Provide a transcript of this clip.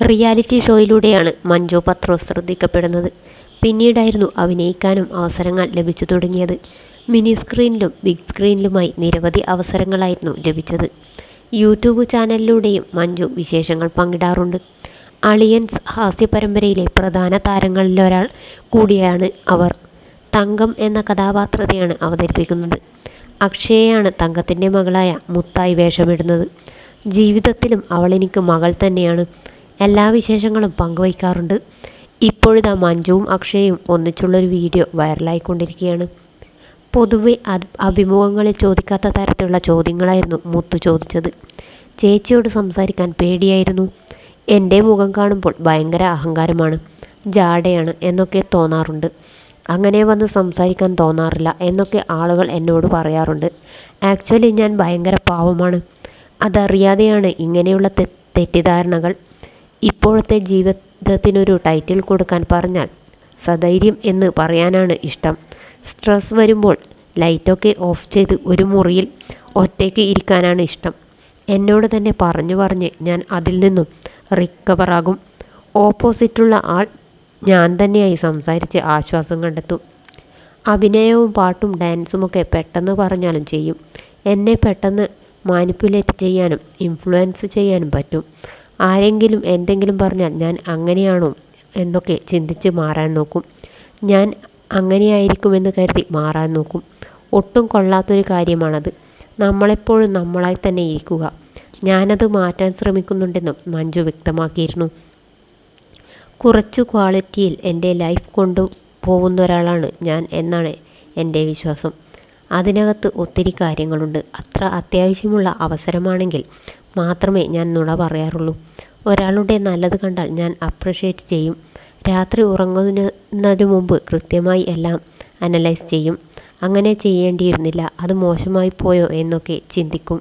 Reality ഷോയിലൂടെയാണ് Manju പത്രോസ് ശ്രദ്ധിക്കപ്പെടുന്നത്. പിന്നീടായിരുന്നു അഭിനയിക്കാനും അവസരങ്ങൾ ലഭിച്ചു തുടങ്ങിയത്. മിനി സ്ക്രീനിലും ബിഗ് സ്ക്രീനിലുമായി നിരവധി അവസരങ്ങളായിരുന്നു ലഭിച്ചത്. യൂട്യൂബ് ചാനലിലൂടെയും മഞ്ജു വിശേഷങ്ങൾ പങ്കിടാറുണ്ട്. അളിയൻസ് ഹാസ്യപരമ്പരയിലെ പ്രധാന താരങ്ങളിലൊരാൾ കൂടിയാണ് അവർ. തങ്കം എന്ന കഥാപാത്രത്തെയാണ് അവതരിപ്പിക്കുന്നത്. അക്ഷയയാണ് തങ്കത്തിൻ്റെ മകളായ മുത്തായി വേഷമിടുന്നത്. ജീവിതത്തിലും അവളെനിക്ക് മകൾ തന്നെയാണ്. എല്ലാ വിശേഷങ്ങളും പങ്കുവയ്ക്കാറുണ്ട്. ഇപ്പോഴിതാ മഞ്ജുവും അക്ഷയയും ഒന്നിച്ചുള്ളൊരു വീഡിയോ വൈറലായിക്കൊണ്ടിരിക്കുകയാണ്. പൊതുവെ അഭിമുഖങ്ങളിൽ ചോദിക്കാത്ത തരത്തിലുള്ള ചോദ്യങ്ങളായിരുന്നു മുത്തു ചോദിച്ചത്. ചേച്ചിയോട് സംസാരിക്കാൻ പേടിയായിരുന്നു. എൻ്റെ മുഖം കാണുമ്പോൾ ഭയങ്കര അഹങ്കാരമാണ്, ജാടയാണ് എന്നൊക്കെ തോന്നാറുണ്ട്. അങ്ങനെ വന്ന് സംസാരിക്കാൻ തോന്നാറില്ല എന്നൊക്കെ ആളുകൾ എന്നോട് പറയാറുണ്ട്. ആക്ച്വലി ഞാൻ ഭയങ്കര പാവമാണ്. അതറിയാതെയാണ് ഇങ്ങനെയുള്ള തെറ്റിദ്ധാരണകൾ. ഇപ്പോഴത്തെ ജീവിതത്തിനൊരു ടൈറ്റിൽ കൊടുക്കാൻ പറഞ്ഞാൽ സധൈര്യം എന്ന് പറയാനാണ് ഇഷ്ടം. സ്ട്രെസ് വരുമ്പോൾ ലൈറ്റൊക്കെ ഓഫ് ചെയ്ത് ഒരു മുറിയിൽ ഒറ്റയ്ക്ക് ഇരിക്കാനാണ് ഇഷ്ടം. എന്നോട് തന്നെ പറഞ്ഞു പറഞ്ഞ് ഞാൻ അതിൽ നിന്നും റിക്കവറാകും. ഓപ്പോസിറ്റുള്ള ആൾ ഞാൻ തന്നെയായി സംസാരിച്ച് ആശ്വാസം കണ്ടെത്തും. അഭിനയവും പാട്ടും ഡാൻസുമൊക്കെ പെട്ടെന്ന് പറഞ്ഞാലും ചെയ്യും. എന്നെ പെട്ടെന്ന് മാനിപ്പുലേറ്റ് ചെയ്യാനും ഇൻഫ്ലുവൻസ് ചെയ്യാനും പറ്റും. ആരെങ്കിലും എന്തെങ്കിലും പറഞ്ഞാൽ ഞാൻ അങ്ങനെയാണോ എന്നൊക്കെ ചിന്തിച്ച് മാറാൻ നോക്കും. ഞാൻ അങ്ങനെയായിരിക്കുമെന്ന് കരുതി മാറാൻ നോക്കും. ഒട്ടും കൊള്ളാത്തൊരു കാര്യമാണത്. നമ്മളെപ്പോഴും നമ്മളായി തന്നെ ഇരിക്കുക. ഞാനത് മാറ്റാൻ ശ്രമിക്കുന്നുണ്ടെന്നും മഞ്ജു വ്യക്തമാക്കിയിരുന്നു. കുറച്ചു ക്വാളിറ്റിയിൽ എൻ്റെ ലൈഫ് കൊണ്ടുപോകുന്നൊരാളാണ് ഞാൻ എന്നാണ് എൻ്റെ വിശ്വാസം. അതിനകത്ത് ഒത്തിരി കാര്യങ്ങളുണ്ട്. അത്ര അത്യാവശ്യമുള്ള അവസരമാണെങ്കിൽ മാത്രമേ ഞാൻ നുണ പറയാറുള്ളൂ. ഒരാളുടെ നല്ലത് കണ്ടാൽ ഞാൻ അപ്രിഷ്യേറ്റ് ചെയ്യും. രാത്രി ഉറങ്ങുന്നതിനു മുമ്പ് കൃത്യമായി എല്ലാം അനലൈസ് ചെയ്യും. അങ്ങനെ ചെയ്യേണ്ടിയിരുന്നില്ല, അത് മോശമായി പോയോ എന്നൊക്കെ ചിന്തിക്കും.